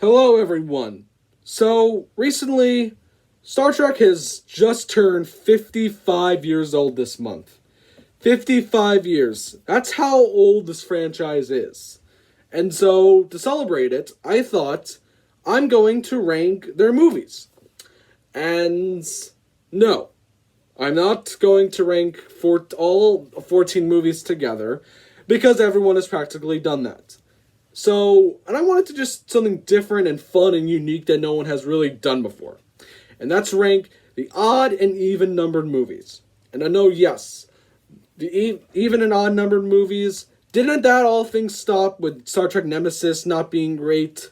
Hello, everyone. So, recently, Star Trek has just turned 55 years old this month. 55 years. That's how old this franchise is. And so, to celebrate it, I thought I'm going to rank their movies. And no, I'm not going to rank all 14 movies together because everyone has practically done that. So, and I wanted to just something different and fun and unique that no one has really done before. And that's rank the odd and even numbered movies. And I know, yes, the even and odd numbered movies, didn't that all things stop with Star Trek Nemesis not being great?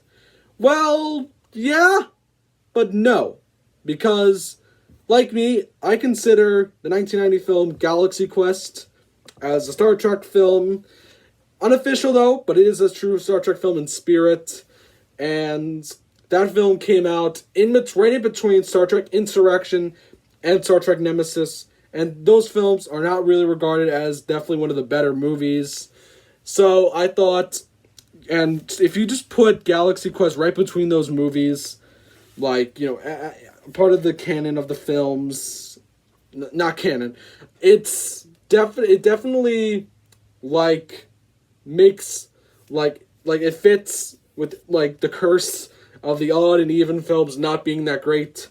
Well, yeah, but no. Because, like me, I consider the 1990 film Galaxy Quest as a Star Trek film. Unofficial though, but it is a true Star Trek film in spirit. And that film came out right in between Star Trek Insurrection and Star Trek Nemesis. And those films are not really regarded as definitely one of the better movies. So I thought, and if you just put Galaxy Quest right between those movies, like, part of the canon of the films, not canon, it definitely, like, makes like it fits with like the curse of the odd and even films not being that great,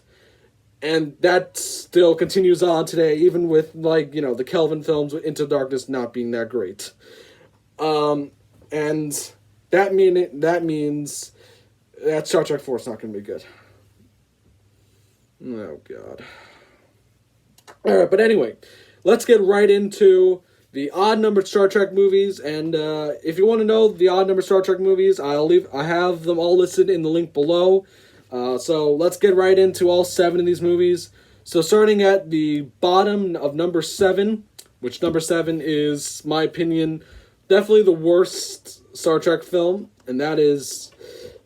and that still continues on today, even with the Kelvin films with Into Darkness not being that great. And that means that Star Trek 4 is not going to be good. Oh god. All right, but anyway, let's get right into the odd numbered Star Trek movies. And if you want to know the odd numbered Star Trek movies, I have them all listed in the link below. So let's get right into all 7 of these movies. So starting at the bottom of number 7, which number 7 is, my opinion, definitely the worst Star Trek film, and that is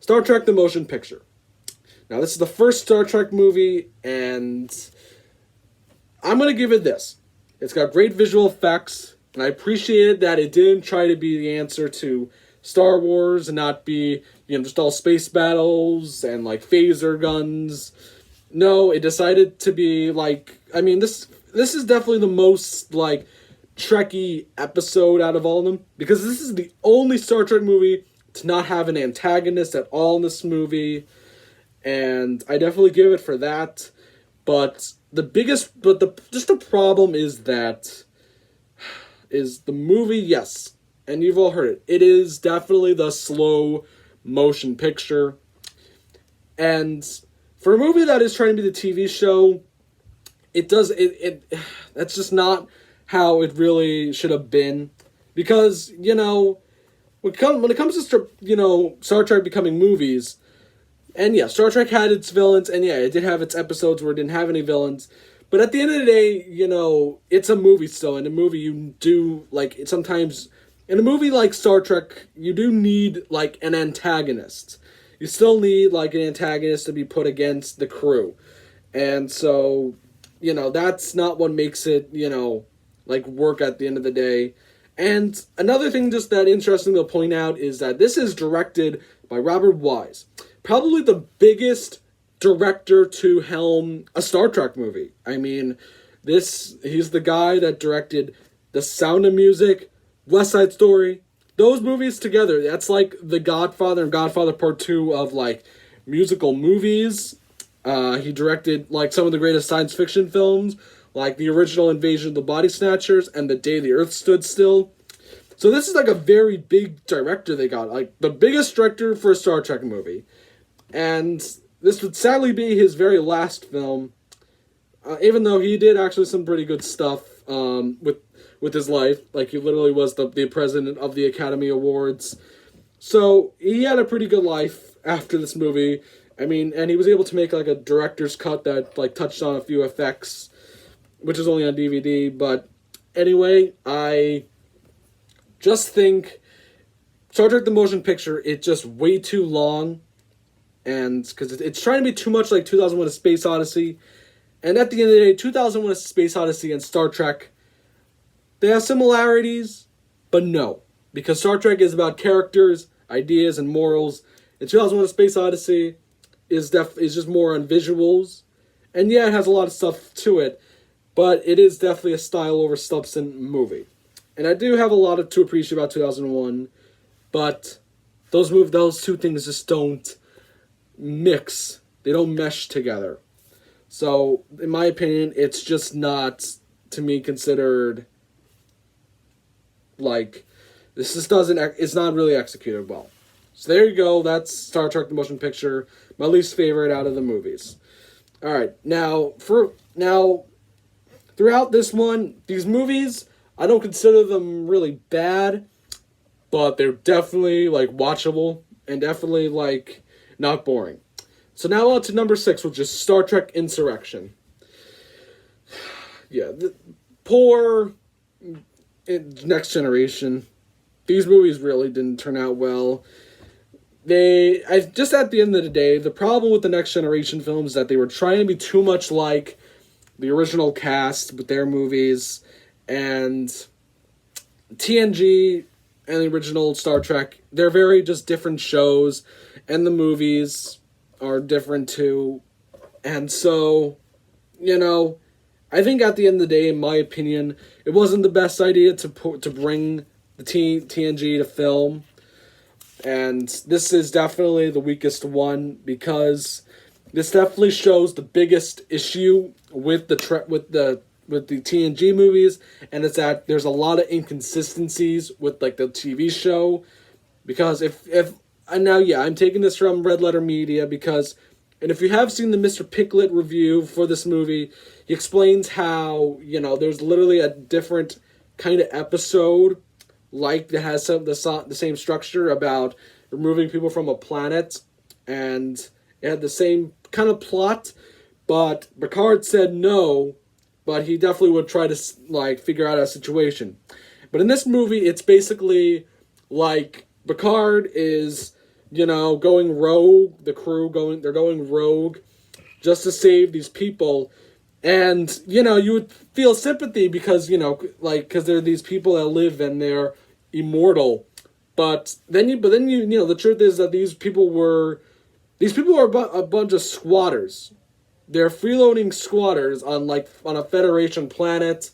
Star Trek the Motion Picture. Now, this is the first Star Trek movie, and I'm going to give it this. It's got great visual effects, and I appreciated that it didn't try to be the answer to Star Wars and not be, just all space battles and, phaser guns. No, it decided to be, this is definitely the most, Trekky episode out of all of them, because this is the only Star Trek movie to not have an antagonist at all in this movie, and I definitely give it for that. But the problem is that the movie, yes, and you've all heard it. It is definitely the slow motion picture, and for a movie that is trying to be the TV show, that's just not how it really should have been, because when it comes to Star Trek becoming movies. And yeah, Star Trek had its villains, and yeah, it did have its episodes where it didn't have any villains. But at the end of the day, it's a movie still. In a movie, you do, sometimes, in a movie like Star Trek, you do need, an antagonist. You still need, an antagonist to be put against the crew. And so, that's not what makes it, work at the end of the day. And another thing just that interesting to point out is that this is directed by Robert Wise. Probably the biggest director to helm a Star Trek movie. I mean, he's the guy that directed The Sound of Music, West Side Story. Those movies together, that's like The Godfather and Godfather Part 2 of, musical movies. He directed, some of the greatest science fiction films, like the original Invasion of the Body Snatchers and The Day the Earth Stood Still. So this is, a very big director they got. The biggest director for a Star Trek movie. And this would sadly be his very last film, even though he did actually some pretty good stuff with his life. He literally was the president of the Academy Awards. So he had a pretty good life after this movie. I mean, and he was able to make a director's cut that touched on a few effects, which is only on DVD. But anyway, I just think Star Trek the Motion Picture, it's just way too long. And because it's trying to be too much like 2001: A Space Odyssey. And at the end of the day, 2001: A Space Odyssey and Star Trek, they have similarities, but no. Because Star Trek is about characters, ideas, and morals. And 2001: A Space Odyssey is just more on visuals, and yeah, it has a lot of stuff to it, but it is definitely a style over substance movie. And I do have a lot to appreciate about 2001, but those two things just don't mix. They don't mesh together. So, in my opinion, it's just not, to me, considered, like, this just doesn't, it's not really executed well. So there you go, that's Star Trek the Motion Picture, my least favorite out of the movies. Alright, now, throughout this one, these movies, I don't consider them really bad, but they're definitely, like, watchable, and definitely, like, not boring. So now on to number 6, which is Star Trek Insurrection. Yeah, poor Next Generation. These movies really didn't turn out well. Just at the end of the day, the problem with the Next Generation films is that they were trying to be too much like the original cast with their movies, and TNG and the original Star Trek, they're very just different shows, and the movies are different too. And so, I think at the end of the day, in my opinion, it wasn't the best idea to bring the TNG to film. And this is definitely the weakest one, because this definitely shows the biggest issue with the TNG movies, and it's that there's a lot of inconsistencies with, like, the TV show. Because I'm taking this from Red Letter Media, and if you have seen the Mr. Picklett review for this movie, he explains how, there's literally a different kind of episode, like, that has the same structure about removing people from a planet, and it had the same kind of plot, but Picard said no, but he definitely would try to, like, figure out a situation. But in this movie, it's basically, like, Picard is, going rogue, the crew they're going rogue just to save these people. And, you would feel sympathy because, because there are these people that live and they're immortal. But then the truth is that these people are a bunch of squatters. They're freeloading squatters on a Federation planet,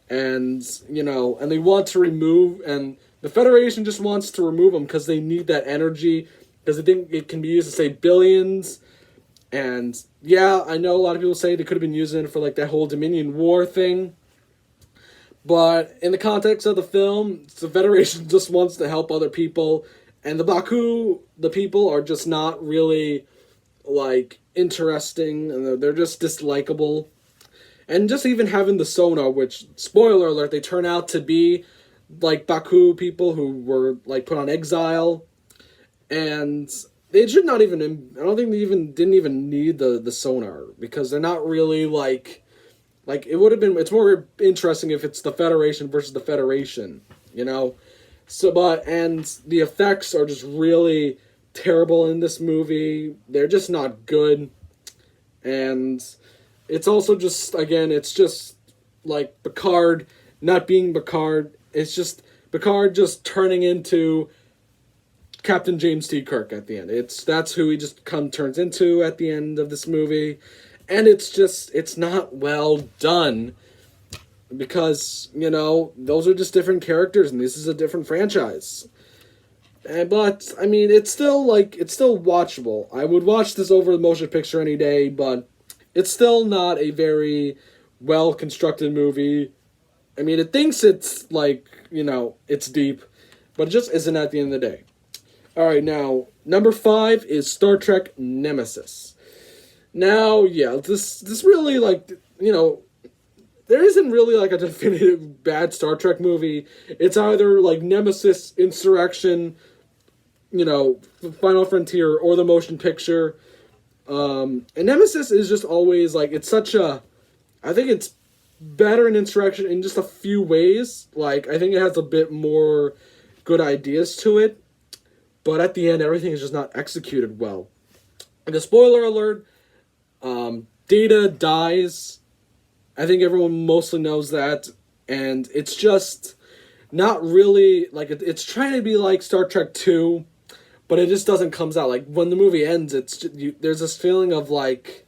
and they want to remove, and the Federation just wants to remove them because they need that energy, because they think it can be used to save billions. And yeah, I know a lot of people say they could have been using it for, like, that whole Dominion War thing. But in the context of the film, the Federation just wants to help other people, and the people are just not really, like, interesting, and they're just dislikable. And just even having the sonar, which, spoiler alert, they turn out to be, like, Baku people who were, like, put on exile. And they should not even, I don't think they didn't even need the sonar, because they're not really, like, it would have been, it's more interesting if it's the Federation versus the Federation, So, and the effects are just really terrible in this movie. They're just not good. And it's also just, again, it's just, like, Picard not being Picard. It's just Picard just turning into Captain James T. Kirk at the end. That's who he just turns into at the end of this movie. And it's not well done, because, those are just different characters, and this is a different franchise. But, I mean, it's still watchable. I would watch this over the motion picture any day, but it's still not a very well-constructed movie. I mean, it thinks it's, it's deep, but it just isn't at the end of the day. Alright, now, number 5 is Star Trek Nemesis. Now, yeah, this really, there isn't really, a definitive bad Star Trek movie. It's either, Nemesis, Insurrection, Final Frontier, or the motion picture. And Nemesis is just always, it's such a... I think it's better in Insurrection in just a few ways. I think it has a bit more good ideas to it. But at the end, everything is just not executed well. And the spoiler alert... Data dies. I think everyone mostly knows that, and it's just not really, it's trying to be like Star Trek 2, but it just doesn't comes out. Like, when the movie ends, there's this feeling of, like,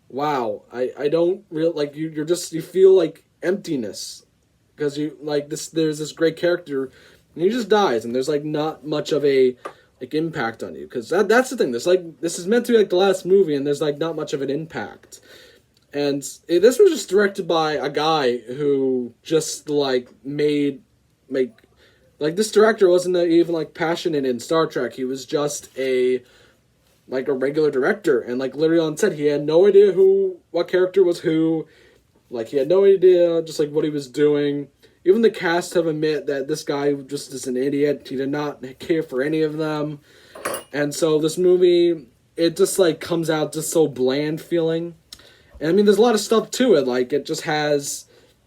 wow, I don't really, like, you feel, like, emptiness, because there's this great character, and he just dies, and there's, like, not much of a, like, impact on you, because that's the thing, this is meant to be, like, the last movie, and there's, like, not much of an impact. And this was just directed by a guy who just, like, like, this director wasn't even, like, passionate in Star Trek. He was just a regular director. And, like, literally on set, he had no idea what character was who. Like, he had no idea just, like, what he was doing. Even the cast have admit that this guy just is an idiot. He did not care for any of them. And so this movie, it just, like, comes out just so bland feeling. And, I mean, there's a lot of stuff to it. Like, it just has...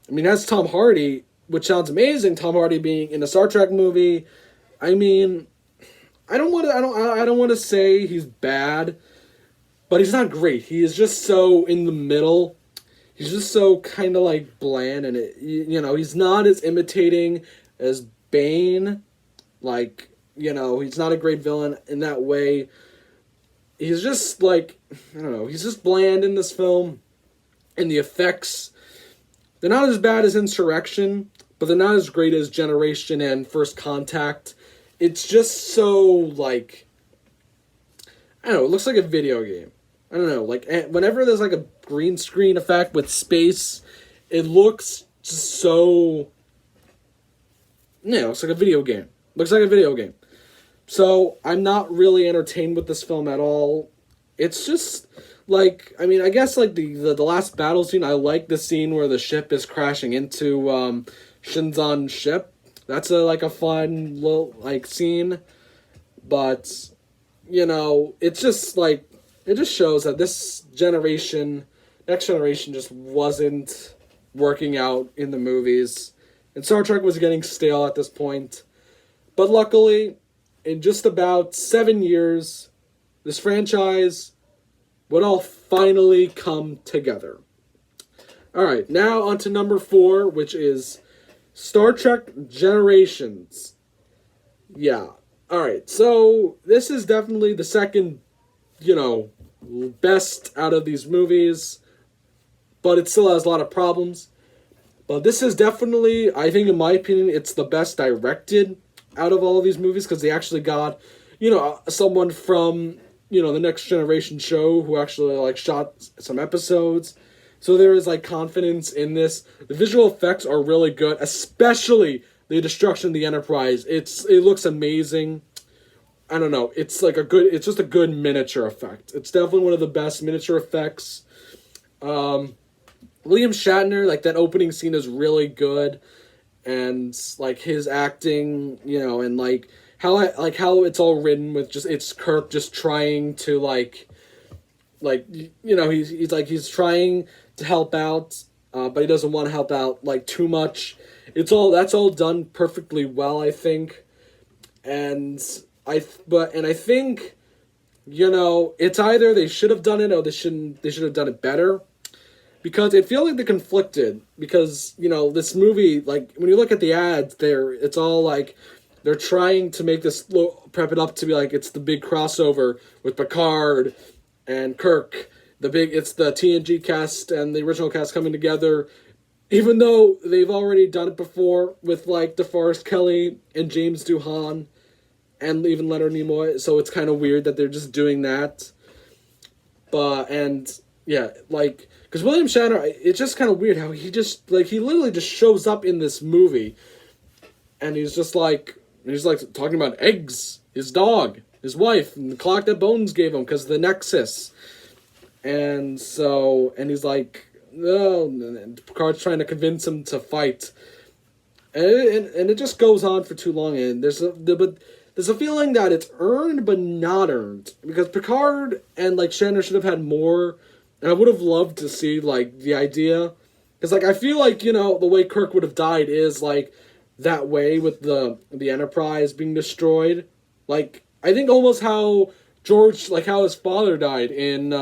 I mean, it has Tom Hardy, which sounds amazing, Tom Hardy being in a Star Trek movie. I mean, I don't want to say he's bad, but he's not great. He is just so in the middle. He's just so kind of, like, bland, and he's not as imitating as Bane. Like, he's not a great villain in that way. He's just, like, I don't know, he's just bland in this film. And the effects, they're not as bad as Insurrection, but they're not as great as Generation and First Contact. It's just so, like, I don't know, it looks like a video game. I don't know, like, whenever there's, like, a green screen effect with space, it looks just so, it's like a video game. Looks like a video game. So, I'm not really entertained with this film at all. It's just, like, I mean, I guess, like, the last battle scene, I like the scene where the ship is crashing into, Shinzon's ship. That's a fun little, like, scene. But, it's just, like, it just shows that this next generation just wasn't working out in the movies. And Star Trek was getting stale at this point. But luckily, in just about 7 years, this franchise would all finally come together. Alright, now on to number 4, which is Star Trek Generations. Yeah. Alright, so this is definitely the second, best out of these movies, but it still has a lot of problems. But this is definitely, I think in my opinion, it's the best directed out of all of these movies, because they actually got, someone from, the Next Generation show who actually, like, shot some episodes. So there is, like, confidence in this. The visual effects are really good, especially the destruction of the Enterprise. It looks amazing. I don't know. It's just a good miniature effect. It's definitely one of the best miniature effects. William Shatner, like, that opening scene is really good. And, like, his acting, and, like, how it's all written with it's Kirk just trying to, he's trying to help out, but he doesn't want to help out, like, too much. That's all done perfectly well, I think. And I think, it's either they should have done it or they should have done it better. Because it feels like they're conflicted. Because, this movie, like, when you look at the ads, it's all like, they're trying to make this, prep it up to be like, it's the big crossover with Picard and Kirk. It's the TNG cast and the original cast coming together. Even though they've already done it before with, like, DeForest Kelley and James Doohan and even Leonard Nimoy. So it's kind of weird that they're just doing that. Yeah, like, because William Shatner, it's just kind of weird how he literally just shows up in this movie, and he's talking about eggs, his dog, his wife, and the clock that Bones gave him because of the Nexus. And he's like, no, and Picard's trying to convince him to fight. And it just goes on for too long, and there's a feeling that it's earned but not earned. Because Picard and, like, Shatner should have had more. And I would have loved to see, like, the idea. Because, like, I feel like, the way Kirk would have died is, like, that way with the Enterprise being destroyed. Like, I think almost how how his father died in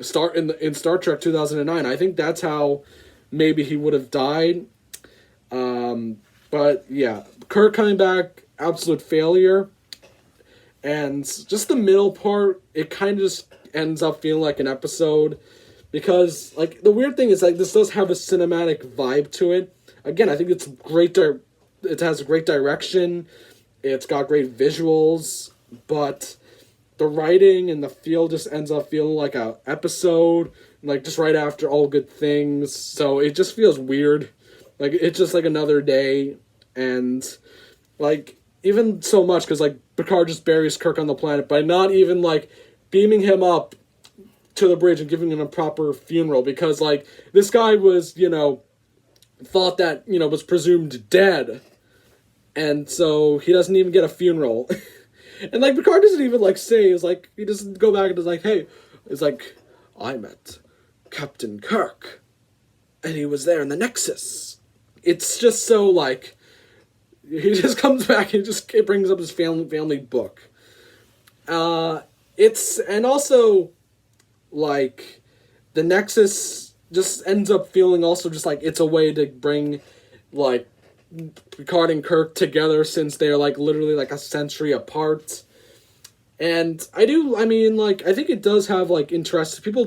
Star Trek 2009. I think that's how maybe he would have died. But, yeah. Kirk coming back, absolute failure. And just the middle part, it kind of just ends up feeling like an episode. Because, like, the weird thing is, like, this does have a cinematic vibe to it. Again, I think it's great. It has a great direction. It's got great visuals. But the writing and the feel just ends up feeling like a episode. Like, just right after All Good Things. So it just feels weird. Like, it's just like another day. And, like, even so much, because, like, Picard just buries Kirk on the planet by not even, like, beaming him up to the bridge and giving him a proper funeral, because, like, this guy was, thought that, was presumed dead, and so he doesn't even get a funeral. And, like, Picard doesn't even, like, say, is like, he doesn't go back and is like, hey, it's like, I met Captain Kirk, and he was there in the Nexus. It's just so, like, he just comes back and it brings up his family book. And also, like, the Nexus just ends up feeling also just like it's a way to bring, like, Picard and Kirk together, since they're, like, literally, like, a century apart. And I think it does have, like, interest. People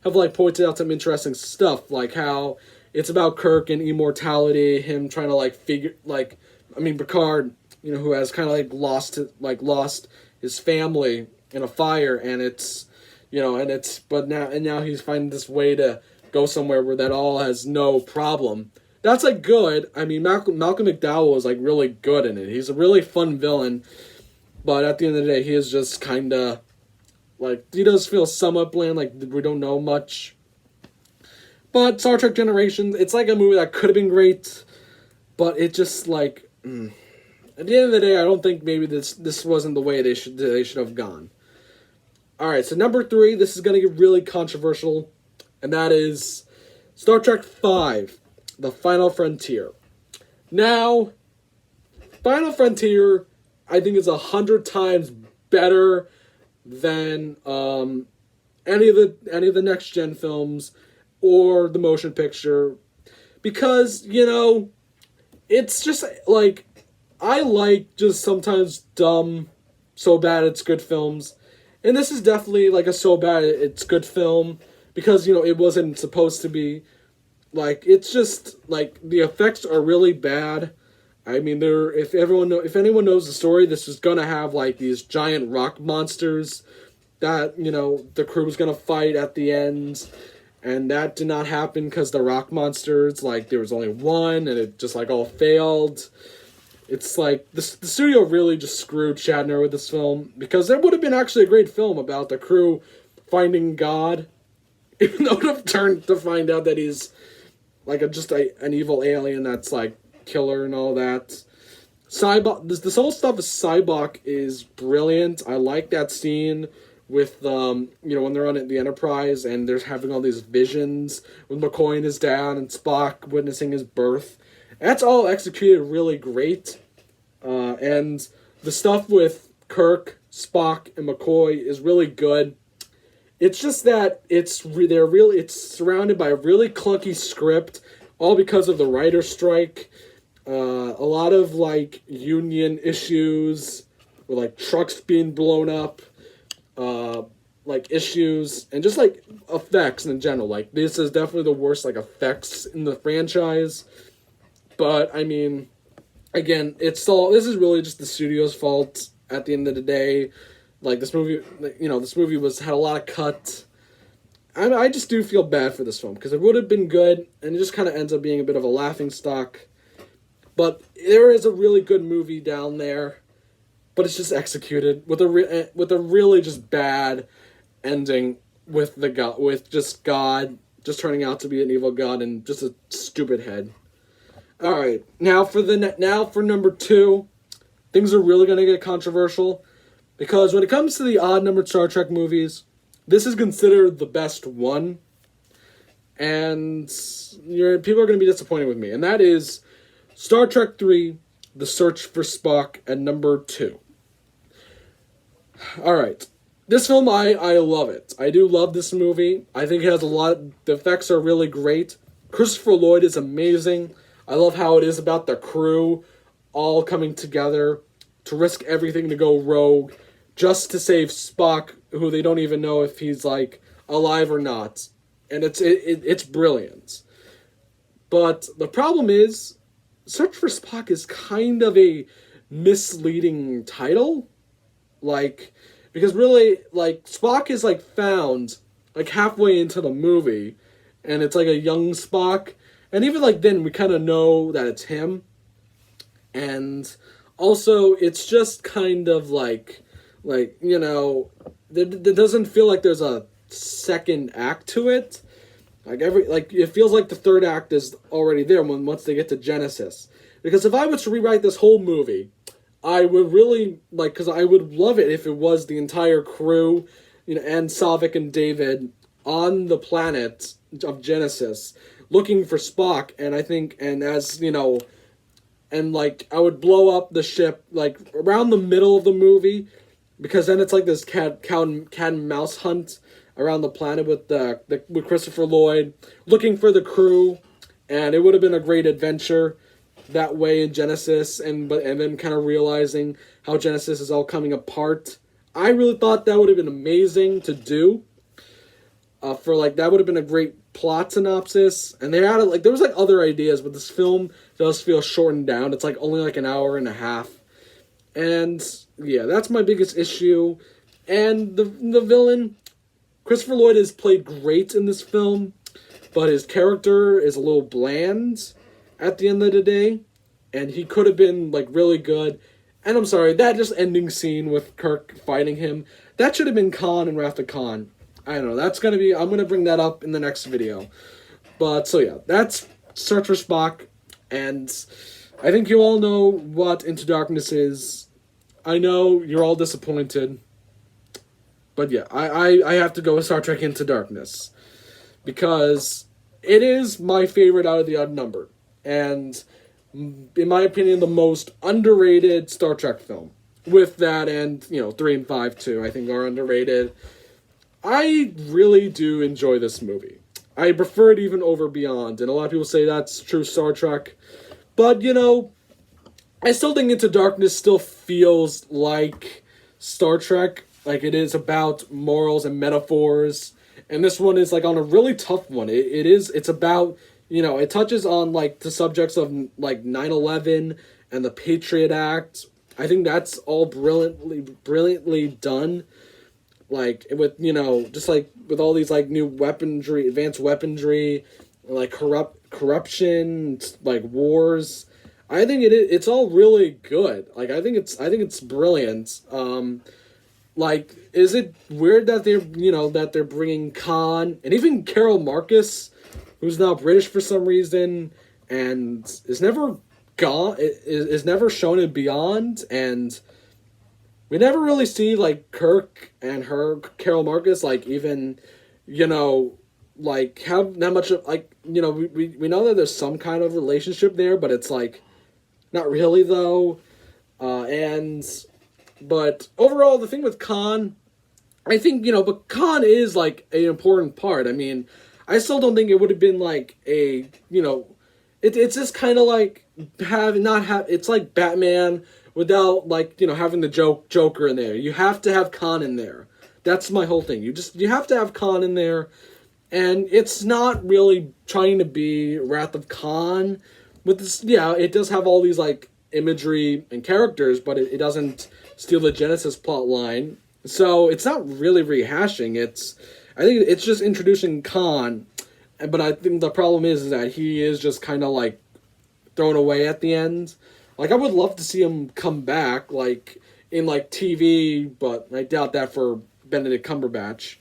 have, like, pointed out some interesting stuff, like how it's about Kirk and immortality, him trying to, like, Picard, who has kind of, like, lost his family in a fire, and now he's finding this way to go somewhere where that all has no problem. That's, like, good. I mean, Malcolm McDowell is, like, really good in it. He's a really fun villain, but at the end of the day, he is just kind of, like, he does feel somewhat bland, like, we don't know much. But Star Trek Generations, it's, like, a movie that could have been great, but it just, like, at the end of the day, I don't think maybe this wasn't the way they should have gone. Alright, so number 3, this is going to get really controversial, and that is Star Trek V, The Final Frontier. Now, Final Frontier, I think, is 100 times better than any of the next gen films or the motion picture, because, it's just, like, I like just sometimes dumb, so bad it's good films. And this is definitely, like, a so bad it's good film, because, it wasn't supposed to be. Like, it's just, like, the effects are really bad. I mean, if anyone knows the story, this is gonna have, like, these giant rock monsters that, the crew was gonna fight at the end. And that did not happen because the rock monsters, like, there was only one, and it just, like, all failed. It's like, the studio really just screwed Shatner with this film, because there would have been actually a great film about the crew finding God, even though it would have turned to find out that he's, like, an evil alien that's, like, killer and all that. Cybok, this whole stuff with Cybok is brilliant. I like that scene with, when they're on the Enterprise, and they're having all these visions with McCoy and his dad and Spock witnessing his birth. That's all executed really great. And the stuff with Kirk, Spock, and McCoy is really good. It's just that it's surrounded by a really clunky script, all because of the writer's strike. A lot of, like, union issues, with, like, trucks being blown up, like, issues, and just, like, effects in general. Like, this is definitely the worst, like, effects in the franchise. But, I mean, again, this is really just the studio's fault at the end of the day. Like, this movie, had a lot of cuts. I just do feel bad for this film, because it would have been good, and it just kind of ends up being a bit of a laughingstock. But there is a really good movie down there, but it's just executed with a really just bad ending with God just turning out to be an evil god and just a stupid head. All right, now for number 2, things are really going to get controversial, because when it comes to the odd-numbered Star Trek movies, this is considered the best one, and people are going to be disappointed with me, and that is Star Trek III, The Search for Spock, at number 2. All right, this film, I love it. I do love this movie. I think it has the effects are really great. Christopher Lloyd is amazing. I love how it is about the crew all coming together. to risk everything to go rogue just to save Spock, who they don't even know if he's like alive or not. And it's brilliant. But the problem is, Search for Spock is kind of a misleading title. Like, because really, like, Spock is, like, found, like, halfway into the movie, and it's, like, a young Spock, and even, like, then we kind of know that it's him, and also, it's just kind of, like, you know, there doesn't feel like there's a second act to it. Like, it feels like the third act is already there once they get to Genesis. Because if I was to rewrite this whole movie, I would really, like, because I would love it if it was the entire crew, you know, and Saavik and David on the planet of Genesis, looking for Spock, and I think, and as, you know, and, like, I would blow up the ship, like, around the middle of the movie, because then it's like this cat and mouse hunt around the planet with with Christopher Lloyd looking for the crew, and it would have been a great adventure that way in Genesis, and then kind of realizing how Genesis is all coming apart. I really thought that would have been amazing to do. For like, that would have been a great plot synopsis, and they had like, there was like other ideas, but this film does feel shortened down. It's like only like an hour and a half, and yeah, that's my biggest issue. And the villain, Christopher Lloyd, is played great in this film, but his character is a little bland at the end of the day, and he could have been, like, really good. And I'm sorry, that just ending scene with Kirk fighting him, that should have been Khan and Wrath of Khan. I don't know, I'm gonna bring that up in the next video. But, so yeah, that's Search for Spock, and I think you all know what Into Darkness is. I know you're all disappointed, but yeah, I have to go with Star Trek Into Darkness, because it is my favorite out of the odd number, and in my opinion, the most underrated Star Trek film. With that, and, you know, 3 and 5 too, I think are underrated. I really do enjoy this movie. I prefer it even over Beyond, and a lot of people say that's true Star Trek, but, you know, I still think Into Darkness still feels like Star Trek. Like, it is about morals and metaphors, and this one is, like, on a really tough one. It's about, you know, it touches on, like, the subjects of, like, 9/11 and the Patriot Act. I think that's all brilliantly done. Like, with, you know, just, like, with all these, like, new weaponry, advanced weaponry, like, corruption, like, wars. I think it's all really good. Like, I think it's brilliant. Like, is it weird that they're bringing Khan and even Carol Marcus, who's now British for some reason, and is never shown in Beyond, and we never really see, like, Kirk and Carol Marcus, like, even, you know, like, have that much of, like, you know, we know that there's some kind of relationship there, but it's, like, not really, though. But overall, the thing with Khan, I think, you know, but Khan is, like, an important part. I mean, I still don't think it would have been, like, a, you know, it's just kind of like it's like Batman without, like, you know, having the Joker in there. You have to have Khan in there. That's my whole thing. You have to have Khan in there, and it's not really trying to be Wrath of Khan. With this, yeah, it does have all these, like, imagery and characters, but it doesn't steal the Genesis plot line. So it's not really rehashing. I think it's just introducing Khan, but I think the problem is that he is just kind of, like, thrown away at the end. Like, I would love to see him come back, like, in, like, TV, but I doubt that for Benedict Cumberbatch.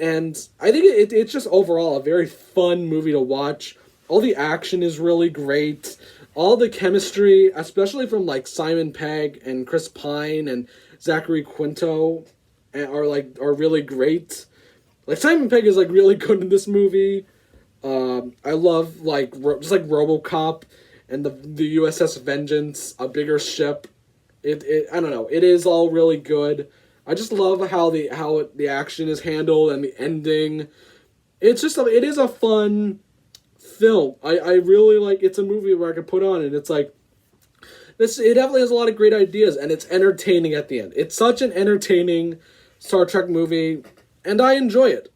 And I think it's just overall a very fun movie to watch. All the action is really great. All the chemistry, especially from, like, Simon Pegg and Chris Pine and Zachary Quinto, are really great. Like, Simon Pegg is, like, really good in this movie. I love, like, just like RoboCop and the USS Vengeance, a bigger ship. I don't know. It is all really good. I just love how the action is handled and the ending. It is a fun film. I really, like, it's a movie where I could put on and it's like, it definitely has a lot of great ideas, and it's entertaining at the end. It's such an entertaining Star Trek movie, and I enjoy it.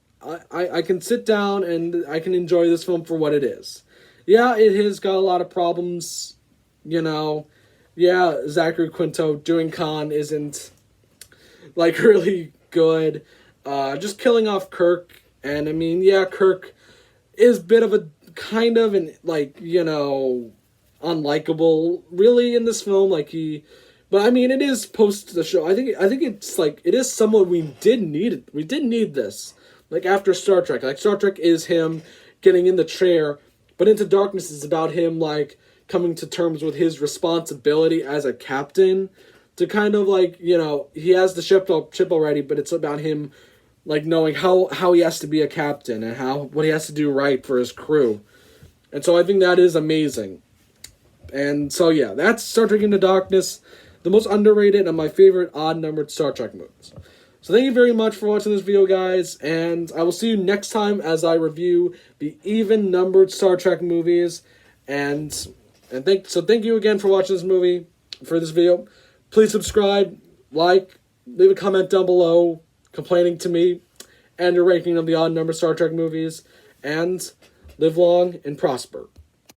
I can sit down and I can enjoy this film for what it is. Yeah, it has got a lot of problems, you know. Yeah, Zachary Quinto doing Khan isn't, like, really good. Just killing off Kirk, and I mean, yeah, Kirk is a bit of a kind of an, like, you know, unlikable really in this film, like but I mean, it is post the show. I think it's like, it is someone we did need this, like, after Star Trek. Like, Star Trek is him getting in the chair, but Into Darkness is about him, like, coming to terms with his responsibility as a captain to kind of, like, you know, he has the ship already, but it's about him, like, knowing how he has to be a captain and what he has to do right for his crew. And so I think that is amazing. And so, yeah, that's Star Trek Into Darkness, the most underrated and my favorite odd-numbered Star Trek movies. So thank you very much for watching this video, guys, and I will see you next time as I review the even-numbered Star Trek movies. And thank you again for watching this video. Please subscribe, like, leave a comment down below complaining to me and your ranking of the odd-numbered Star Trek movies, and live long and prosper.